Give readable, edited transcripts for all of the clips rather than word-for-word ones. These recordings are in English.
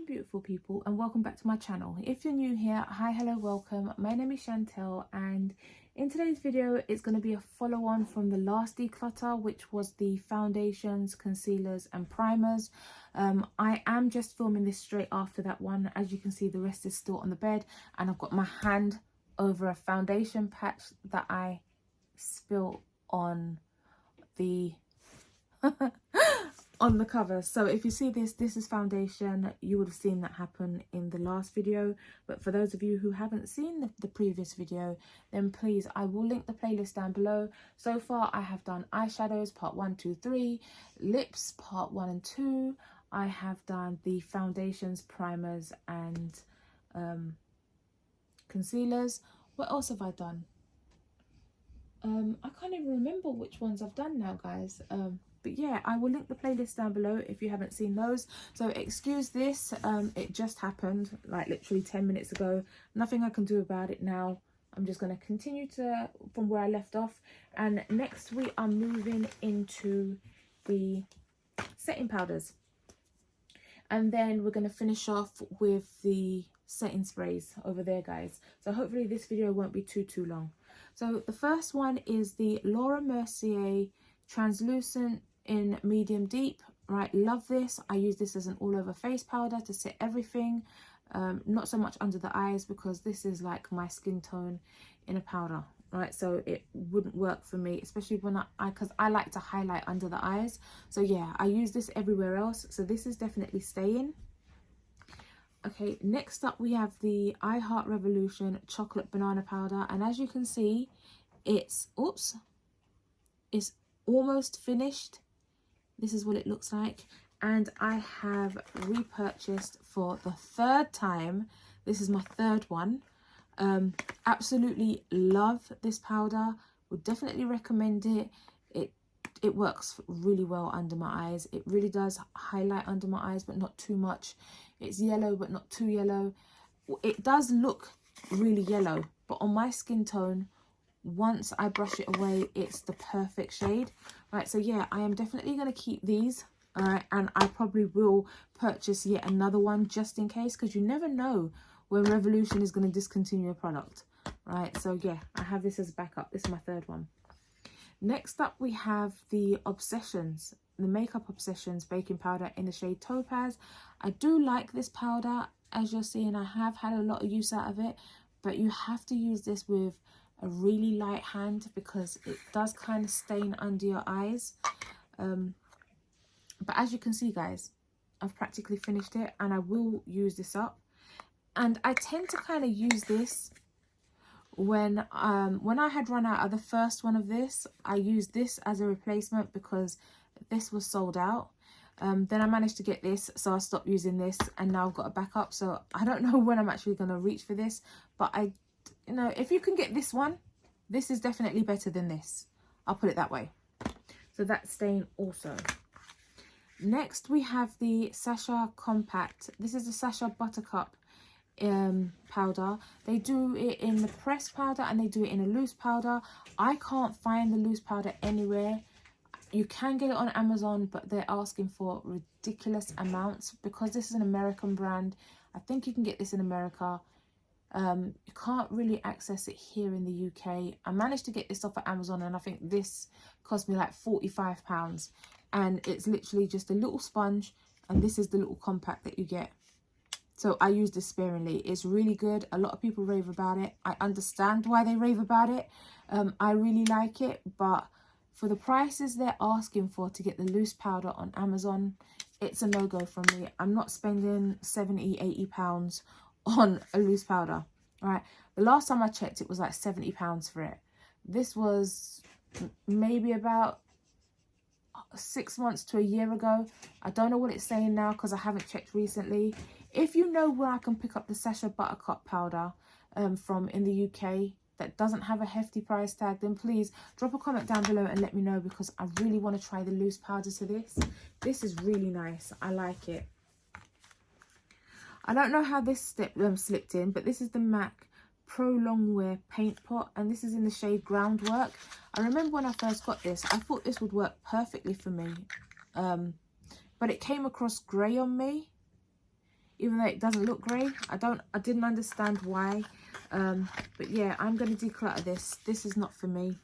Beautiful people, and welcome back to my channel. If you're new here, hi, hello, welcome. My name is Chantel, and in today's video it's going to be a follow-on from the last declutter, which was the foundations, concealers and primers. I am just filming this straight after that one. As you can see, the rest is still on the bed, and I've got my hand over a foundation patch that I spilled on the on the cover. So if you see this is foundation. You would have seen that happen in the last video, but for those of you who haven't seen the previous video, then please, I will link the playlist down below. So far I have done eyeshadows part 1, 2, 3, lips part 1 and 2. I have done the foundations, primers and concealers. What else have I done? I can't even remember which ones I've done now, guys. But yeah, I will link the playlist down below if you haven't seen those. So excuse this, it just happened like literally 10 minutes ago. Nothing I can do about it now. I'm just going to continue to from where I left off, and next we are moving into the setting powders, and then we're going to finish off with the setting sprays over there, guys. So hopefully this video won't be too long. So the first one is the Laura Mercier translucent in medium deep. Right, love this. I use this as an all over face powder to set everything, not so much under the eyes, because this is like my skin tone in a powder, right? So it wouldn't work for me, especially when because I like to highlight under the eyes. So yeah, I use this everywhere else, so this is definitely staying. Okay, next up we have the I Heart Revolution chocolate banana powder, and as you can see, it's almost finished. This is what it looks like, and I have repurchased for the third time. This is my third one. Absolutely love this powder, would definitely recommend it. It works really well under my eyes. It really does highlight under my eyes, but not too much. It's yellow but not too yellow. It does look really yellow, but on my skin tone, once I brush it away, it's the perfect shade. Right, so yeah, I am definitely going to keep these. All right, and I probably will purchase yet another one just in case, because you never know when Revolution is going to discontinue a product. Right, so yeah, I have this as backup. This is my third one. Next up we have the Obsessions, the Makeup Obsessions baking powder in the shade Topaz. I do like this powder. As you're seeing, I have had a lot of use out of it, but you have to use this with a really light hand because it does kind of stain under your eyes. But as you can see, guys, I've practically finished it, and I will use this up. And I tend to kind of use this when I had run out of the first one of this. I used this as a replacement because this was sold out. Then I managed to get this, so I stopped using this, and now I've got a backup. So I don't know when I'm actually going to reach for this, but you know, if you can get this one, this is definitely better than this. I'll put it that way. So that's staying also. Next we have the Sacha Compact. This is the Sacha Buttercup powder. They do it in the pressed powder and they do it in a loose powder. I can't find the loose powder anywhere. You can get it on Amazon, but they're asking for ridiculous amounts because this is an American brand. I think you can get this in America. You can't really access it here in the UK. I managed to get this off of Amazon, and I think this cost me like £45, and it's literally just a little sponge, and this is the little compact that you get. So I use this sparingly. It's really good. A lot of people rave about it. I understand why they rave about it. I really like it, but for the prices they're asking for to get the loose powder on Amazon, it's a no-go from me. I'm not spending £70–80 on a loose powder. Right, the last time I checked, it was like £70 for it. This was maybe about 6 months to a year ago. I don't know what it's saying now because I haven't checked recently. If you know where I can pick up the Sacha Buttercup powder from in the UK that doesn't have a hefty price tag, then please drop a comment down below and let me know, because I really want to try the loose powder to this. This is really nice. I like it. I don't know how this slipped in, but this is the MAC Pro Longwear paint pot, and this is in the shade Groundwork. I remember when I first got this, I thought this would work perfectly for me, but it came across grey on me, even though it doesn't look grey. I didn't understand why, but yeah, I'm going to declutter this. This is not for me.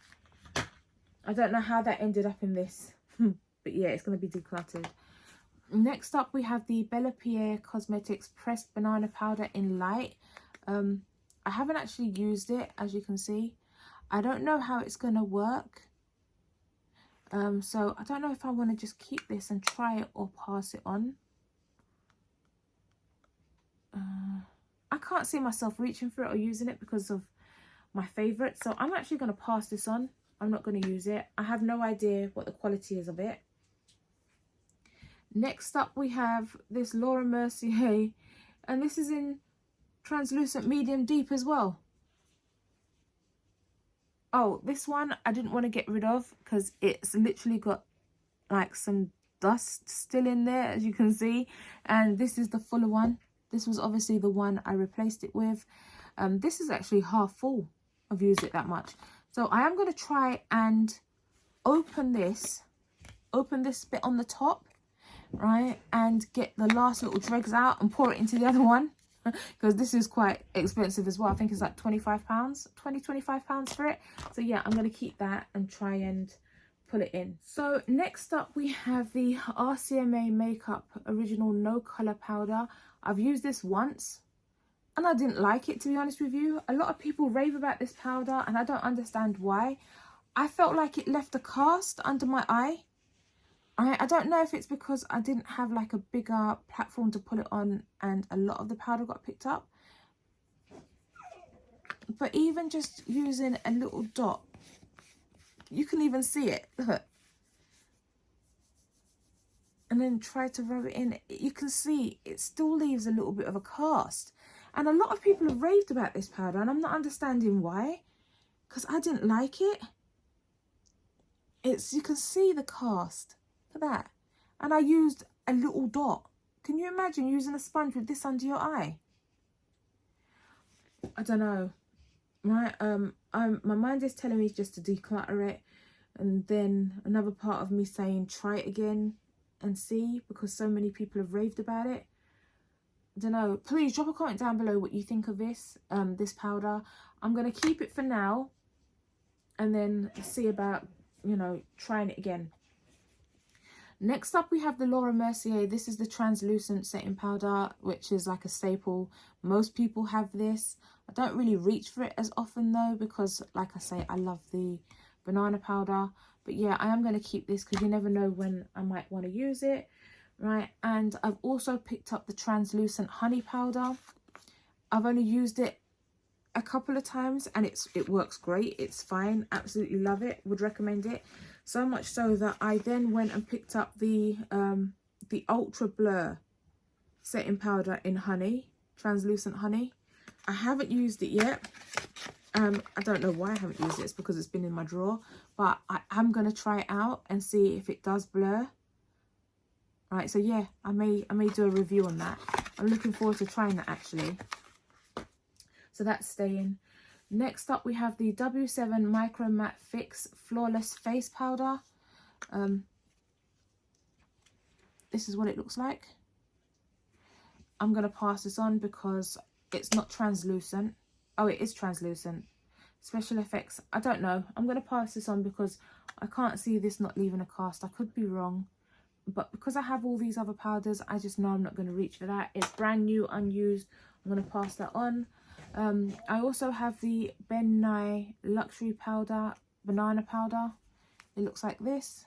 I don't know how that ended up in this, but yeah, it's going to be decluttered. Next up, we have the Bella Pierre Cosmetics Pressed Banana Powder in Light. I haven't actually used it, as you can see. I don't know how it's going to work. So I don't know if I want to just keep this and try it or pass it on. I can't see myself reaching for it or using it because of my favourite. So I'm actually going to pass this on. I'm not going to use it. I have no idea what the quality is of it. Next up, we have this Laura Mercier, and this is in translucent medium deep as well. Oh, this one I didn't want to get rid of because it's literally got like some dust still in there, as you can see. And this is the fuller one. This was obviously the one I replaced it with. This is actually half full. I've used it that much. So I am going to try and open this bit on the top, right, and get the last little dregs out and pour it into the other one, because this is quite expensive as well. I think it's like £25, £25 for it. So yeah, I'm going to keep that and try and pull it in. So next up, we have the RCMA Makeup Original No Colour Powder. I've used this once and I didn't like it, to be honest with you. A lot of people rave about this powder and I don't understand why. I felt like it left a cast under my eye. I don't know if it's because I didn't have like a bigger platform to put it on and a lot of the powder got picked up. But even just using a little dot, you can even see it, look. And then try to rub it in, you can see it still leaves a little bit of a cast. And a lot of people have raved about this powder and I'm not understanding why, because I didn't like it. You can see the cast. Look at that. And I used a little dot. Can you imagine using a sponge with this under your eye? I don't know. Right? My mind is telling me just to declutter it, and then another part of me saying try it again and see, because so many people have raved about it. I don't know. Please drop a comment down below what you think of this powder. I'm going to keep it for now and then see about, you know, trying it again. Next up, we have the Laura Mercier. This is the translucent setting powder, which is like a staple. Most people have this. I don't really reach for it as often though, because like I say, I love the banana powder. But yeah, I am going to keep this because you never know when I might want to use it, right? And I've also picked up the translucent honey powder. I've only used it a couple of times and it works great. It's fine. Absolutely love it. Would recommend it. So much so that I then went and picked up the Ultra Blur setting powder in honey, translucent honey. I haven't used it yet. I don't know why I haven't used it. It's because it's been in my drawer. But I am going to try it out and see if it does blur. Right, so yeah, I may do a review on that. I'm looking forward to trying that actually. So that's staying. Next up, we have the W7 Micro Matte Fix Flawless Face Powder. This is what it looks like. I'm going to pass this on because it's not translucent. Oh, it is translucent. Special effects, I don't know. I'm going to pass this on because I can't see this not leaving a cast. I could be wrong. But because I have all these other powders, I just know I'm not going to reach for that. It's brand new, unused. I'm going to pass that on. I also have the Ben Nye Luxury Powder, Banana Powder. It looks like this.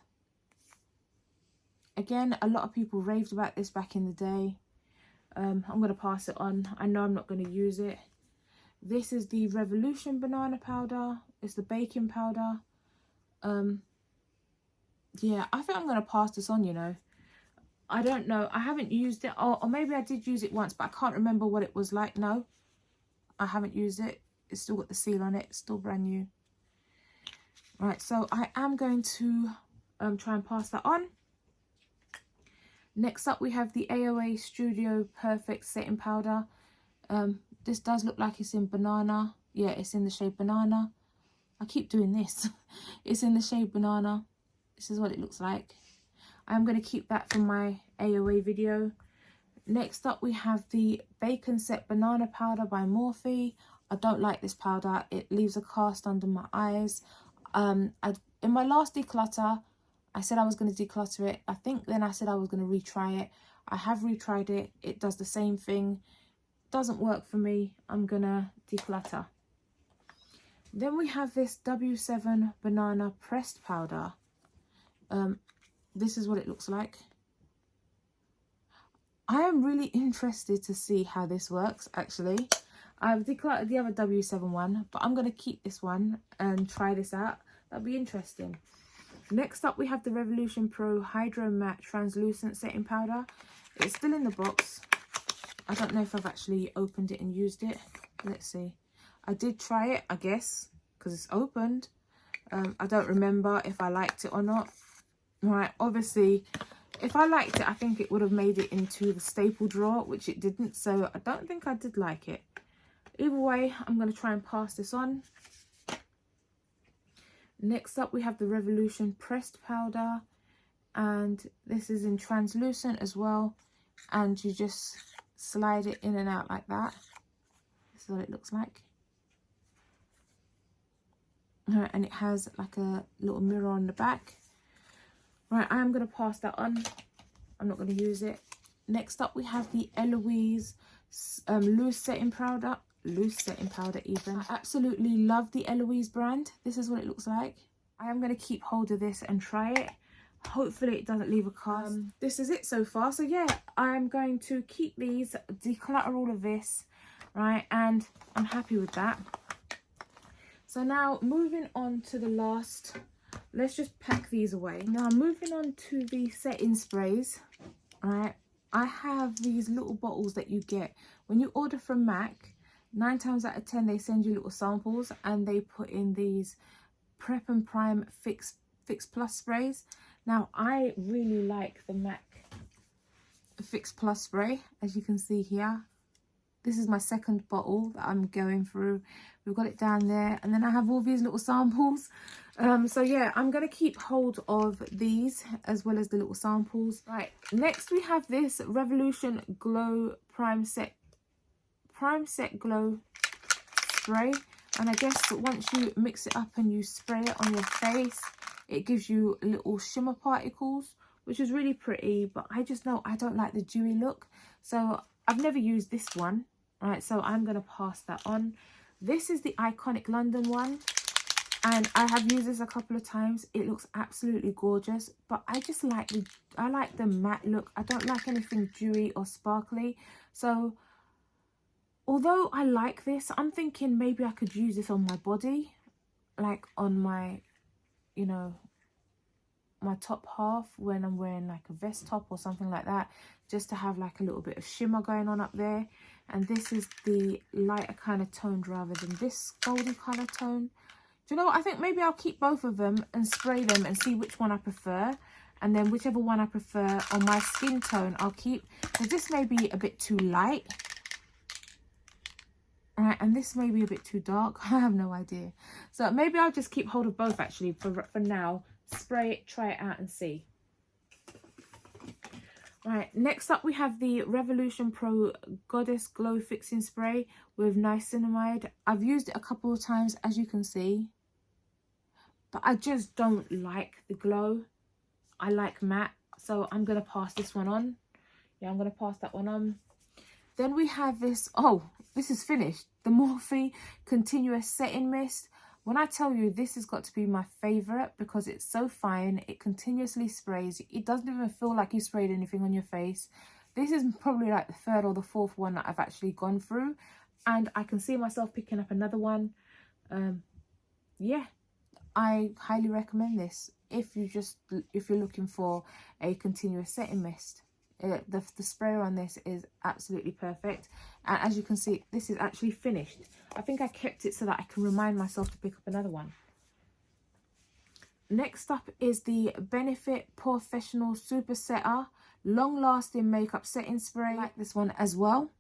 Again, a lot of people raved about this back in the day. I'm going to pass it on. I know I'm not going to use it. This is the Revolution Banana Powder. It's the baking powder. Yeah, I think I'm going to pass this on, you know. I don't know. I haven't used it. Or maybe I did use it once, but I can't remember what it was like. No, I haven't used it. It's still got the seal on it. It's still brand new. Right, so I am going to try and pass that on. Next up, we have the AOA Studio Perfect Setting Powder. This does look like it's in banana. Yeah, it's in the shade Banana. I keep doing this. It's in the shade Banana. This is what it looks like. I'm going to keep that for my AOA video. Next up, we have the Bacon Set Banana Powder by Morphe. I don't like this powder. It leaves a cast under my eyes. In my last declutter, I said I was going to declutter it. I think then I said I was going to retry it. I have retried it. It does the same thing. Doesn't work for me. I'm going to declutter. Then we have this W7 Banana Pressed Powder. This is what it looks like. I am really interested to see how this works, actually. I've decluttered the other W7 one, but I'm going to keep this one and try this out. That'll be interesting. Next up, we have the Revolution Pro Hydro Matte Translucent Setting Powder. It's still in the box. I don't know if I've actually opened it and used it. Let's see. I did try it, I guess, because it's opened. I don't remember if I liked it or not. Right, obviously, if I liked it, I think it would have made it into the staple drawer, which it didn't. So I don't think I did like it. Either way, I'm going to try and pass this on. Next up, we have the Revolution Pressed Powder. And this is in translucent as well. And you just slide it in and out like that. This is what it looks like. Right, and it has like a little mirror on the back. Right, I am going to pass that on. I'm not going to use it. Next up, we have the Eloise loose setting powder. Loose setting powder even. I absolutely love the Eloise brand. This is what it looks like. I am going to keep hold of this and try it. Hopefully it doesn't leave a cast. This is it so far. So yeah, I'm going to keep these, declutter all of this, right? And I'm happy with that. So now moving on to the last, let's just pack these away. Now moving on to the setting sprays, right? I have these little bottles that you get when you order from MAC. 9 times out of 10 they send you little samples and they put in these Prep and Prime Fix Plus sprays. Now I really like the MAC Fix Plus spray, as you can see here. This is my second bottle that I'm going through. We've got it down there, and then I have all these little samples. So yeah, I'm going to keep hold of these as well as the little samples. Right, next we have this Revolution Glow Prime Set Glow spray. And I guess once you mix it up and you spray it on your face, it gives you little shimmer particles, which is really pretty. But I just know I don't like the dewy look. So I've never used this one. Right, so I'm going to pass that on. This is the Iconic London one. And I have used this a couple of times. It looks absolutely gorgeous. But I just like the matte look. I don't like anything dewy or sparkly. So although I like this, I'm thinking maybe I could use this on my body. Like on my, you know, my top half when I'm wearing like a vest top or something like that. Just to have like a little bit of shimmer going on up there. And this is the lighter kind of tone rather than this golden colour tone. Do you know what? I think maybe I'll keep both of them and spray them and see which one I prefer. And then whichever one I prefer on my skin tone, I'll keep. Because this may be a bit too light. Right, and this may be a bit too dark. I have no idea. So maybe I'll just keep hold of both actually for now. Spray it, try it out and see. Right, next up we have the Revolution Pro Goddess Glow Fixing Spray with niacinamide. I've used it a couple of times, as you can see. But I just don't like the glow. I like matte. So I'm going to pass this one on. Yeah, I'm going to pass that one on. Then we have this. Oh, this is finished. The Morphe Continuous Setting Mist. When I tell you this has got to be my favourite because it's so fine, it continuously sprays. It doesn't even feel like you sprayed anything on your face. This is probably like the third or the fourth one that I've actually gone through. And I can see myself picking up another one. Yeah, I highly recommend this if you're looking for a continuous setting mist. The sprayer on this is absolutely perfect, and as you can see, this is actually finished. I think I kept it so that I can remind myself to pick up another one. Next up is the Benefit Professional Super Setter Long Lasting Makeup Setting Spray. I like this one as well.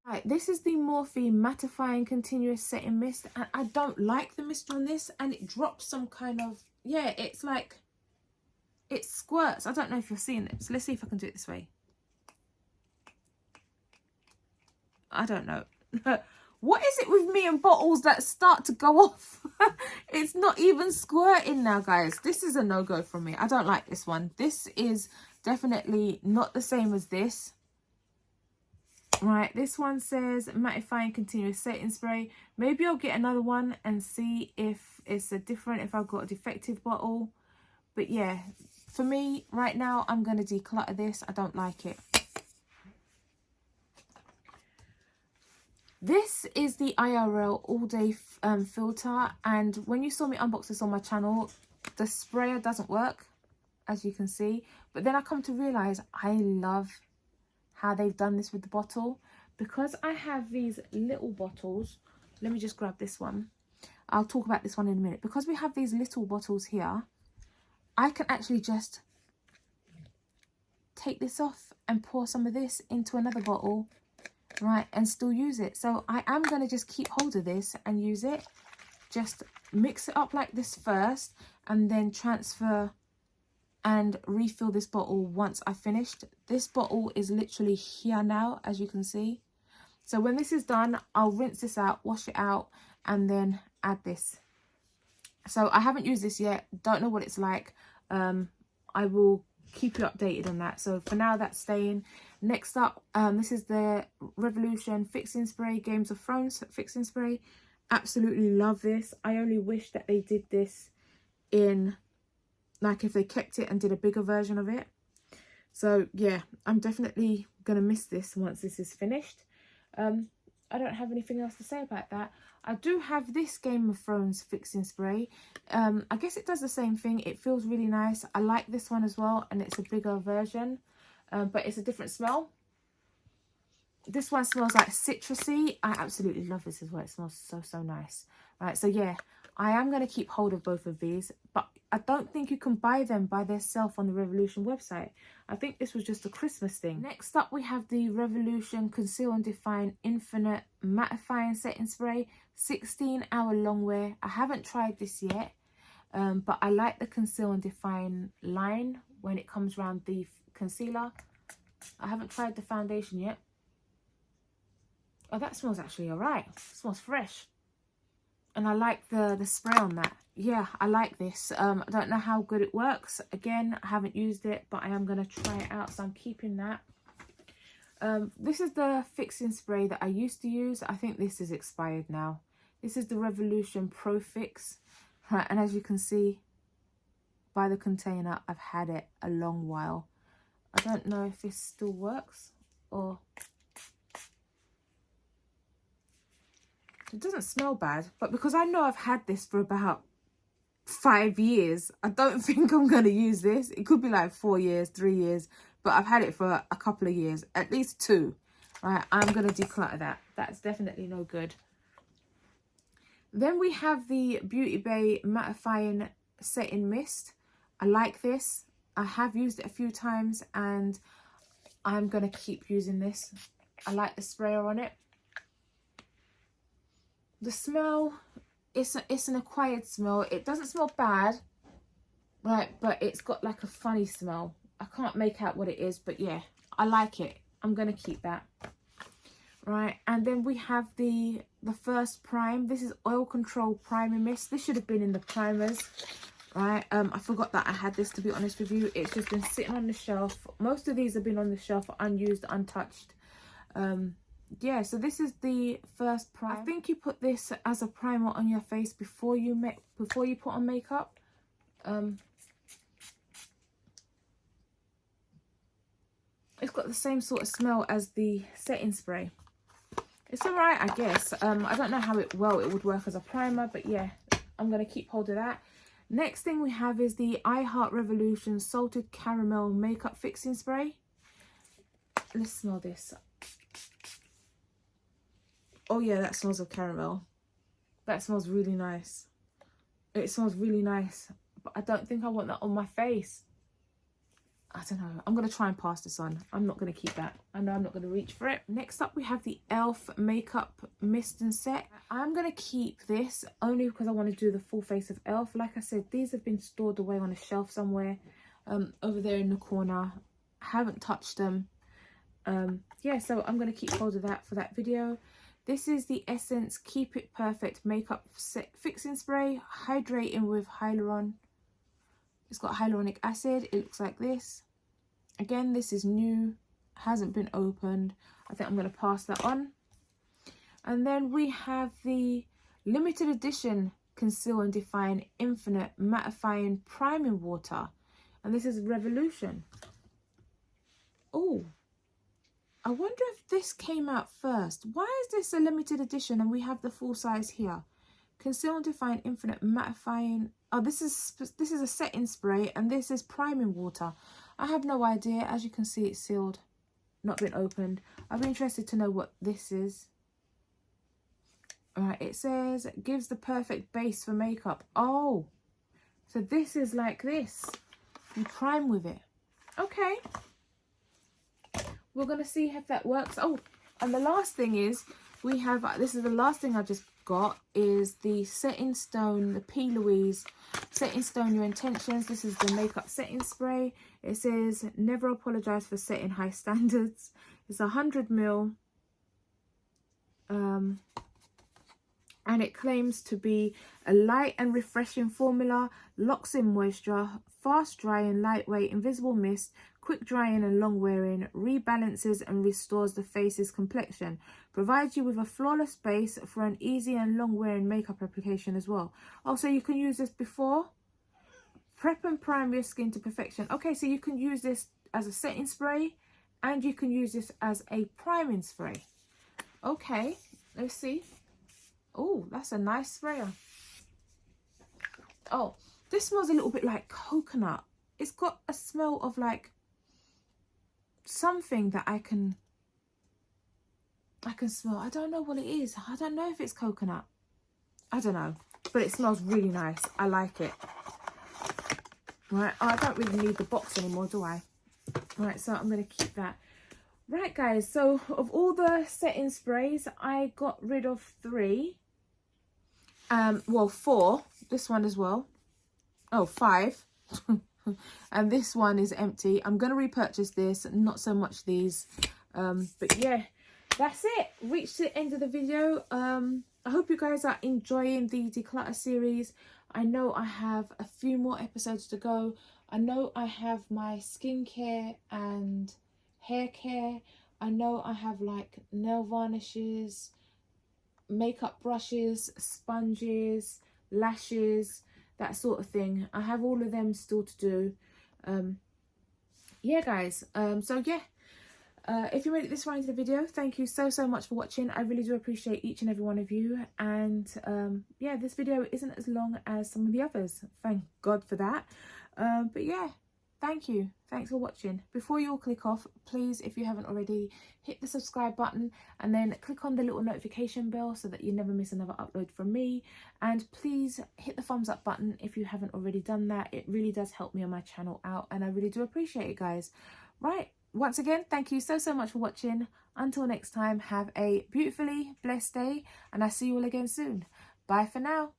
Right, this is the Morphe Mattifying Continuous Setting Mist, and I don't like the mist on this, and it drops some kind of, yeah, it's like, it squirts. I don't know if you're seeing it, so let's see if I can do it this way. I don't know. What is it with me and bottles that start to go off? It's not even squirting now, guys. This is a no-go from me. I don't like this one. This is definitely not the same as this. Right, this one says mattifying continuous setting spray. Maybe I'll get another one and see if it's a different, if I've got a defective bottle. But yeah, for me right now, I'm going to declutter this. I don't like it. This is the IRL all day filter, and when you saw me unbox this on my channel, the sprayer doesn't work, as you can see. But then I come to realize I love how they've done this with the bottle, because I have these little bottles. Let me just grab this one. I'll talk about this one in a minute. Because we have these little bottles here, I can actually just take this off and pour some of this into another bottle, right, and still use it. So I am going to just keep hold of this and use it. Just mix it up like this first, and then transfer and refill this bottle once I've finished. This bottle is literally here now, as you can see. So when this is done, I'll rinse this out, wash it out, and then add this. So I haven't used this yet, don't know what it's like. I will keep you updated on that. So for now, that's staying. Next up, this is the Revolution Fixing Spray, Games of Thrones Fixing Spray. Absolutely love this. I only wish that they did this in, like, if they kept it and did a bigger version of it. So yeah, I'm definitely gonna miss this once this is finished. I don't have anything else to say about that. I do have this Game of Thrones Fixing Spray. I guess it does the same thing. It feels really nice. I like this one as well, and it's a bigger version, but it's a different smell. This one smells like citrusy. I absolutely love this as well. It smells so nice. Right, so yeah, I am going to keep hold of both of these, but I don't think you can buy them by themselves on the Revolution website. I think this was just a Christmas thing. Next up, we have the Revolution Conceal and Define Infinite Mattifying Setting Spray, 16-hour long wear. I haven't tried this yet, but I like the Conceal and Define line when it comes around the concealer. I haven't tried the foundation yet. Oh, that smells actually alright. It smells fresh. And I like the spray on that. Yeah, I like this. I don't know how good it works. Again, I haven't used it, but I am going to try it out, so I'm keeping that. This is the fixing spray that I used to use. I think this is expired now. This is the Revolution Pro Fix. Right, and as you can see by the container, I've had it a long while. I don't know if this still works, or... It doesn't smell bad, but because I know I've had this for about 5 years, I don't think I'm going to use this. It could be like 4 years, 3 years, but I've had it for a couple of years, at least 2. Right, I'm going to declutter that. That's definitely no good. Then we have the Beauty Bay Mattifying Setting Mist. I like this. I have used it a few times, and I'm going to keep using this. I like the sprayer on it. The smell, it's an acquired smell. It doesn't smell bad, right, but it's got like a funny smell. I can't make out what it is, but yeah, I like it. I'm going to keep that. Right, and then we have the first prime. This is Oil Control Primer Mist. This should have been in the primers, right? I forgot that I had this, to be honest with you. It's just been sitting on the shelf. Most of these have been on the shelf, unused, untouched. Yeah, so this is the first prime. I think you put this as a primer on your face before you put on makeup. It's got the same sort of smell as the setting spray. It's alright, I guess. I don't know how well it would work as a primer, but yeah, I'm going to keep hold of that. Next thing we have is the I Heart Revolution Salted Caramel Makeup Fixing Spray. Let's smell this. Oh yeah, that smells of caramel. That smells really nice. It smells really nice, but I don't think I want that on my face. I don't know. I'm going to try and pass this on. I'm not going to keep that. I know I'm not going to reach for it. Next up, we have the e.l.f. Makeup Mist and Set. I'm going to keep this only because I want to do the full face of e.l.f. Like I said, these have been stored away on a shelf somewhere over there in the corner. I haven't touched them. Yeah, so I'm going to keep hold of that for that video. This is the Essence Keep It Perfect Makeup Set Fixing Spray. Hydrating with Hyaluron. It's got hyaluronic acid. It looks like this. Again, this is new, hasn't been opened. I think I'm going to pass that on. And then we have the limited edition Conceal and Define Infinite Mattifying Priming Water. And this is Revolution. Oh, I wonder if this came out first. Why is this a limited edition and we have the full size here? Conceal and Define Infinite Mattifying. Oh, this is a setting spray and this is priming water. I have no idea. As you can see, it's sealed, not been opened. I'd be interested to know what this is. All right, it says gives the perfect base for makeup. Oh, so this is like this. You prime with it. Okay. We're going to see if that works. Oh, and the last thing is we have, this is the last thing I just got, is the Set in Stone, the P. Louise Set in Stone Your Intentions. This is the makeup setting spray. It says never apologize for setting high standards. It's 100 ml. And it claims to be a light and refreshing formula, locks in moisture, fast drying, lightweight, invisible mist, quick drying and long wearing, rebalances and restores the face's complexion, provides you with a flawless base for an easy and long wearing makeup application as well. Also, you can use this before, prep and prime your skin to perfection. Okay, so you can use this as a setting spray and you can use this as a priming spray. Okay, let's see. Oh, that's a nice sprayer. Oh, this smells a little bit like coconut. It's got a smell of like something that I can smell. I don't know what it is. I don't know if it's coconut. I don't know. But it smells really nice. I like it. Right. Oh, I don't really need the box anymore, do I? Right, so I'm going to keep that. Right, guys. So of all the setting sprays, I got rid of 3. Well, 4. This one as well. Oh, 5. And this one is empty. I'm going to repurchase this, not so much these. But yeah, that's it. Reached the end of the video. I hope you guys are enjoying the Declutter series. I know I have a few more episodes to go. I know I have my skincare and hair care. I know I have like nail varnishes, makeup brushes, sponges, lashes, that sort of thing. I have all of them still to do. Yeah, guys. So yeah, if you made it this far into the video, thank you so much for watching. I really do appreciate each and every one of you. And yeah, this video isn't as long as some of the others, thank God for that. But yeah, thank you. Thanks for watching. Before you all click off, please, if you haven't already, hit the subscribe button and then click on the little notification bell so that you never miss another upload from me. And please hit the thumbs up button if you haven't already done that. It really does help me on my channel out and I really do appreciate it, guys. Right, once again, thank you so much for watching. Until next time, have a beautifully blessed day and I'll see you all again soon. Bye for now.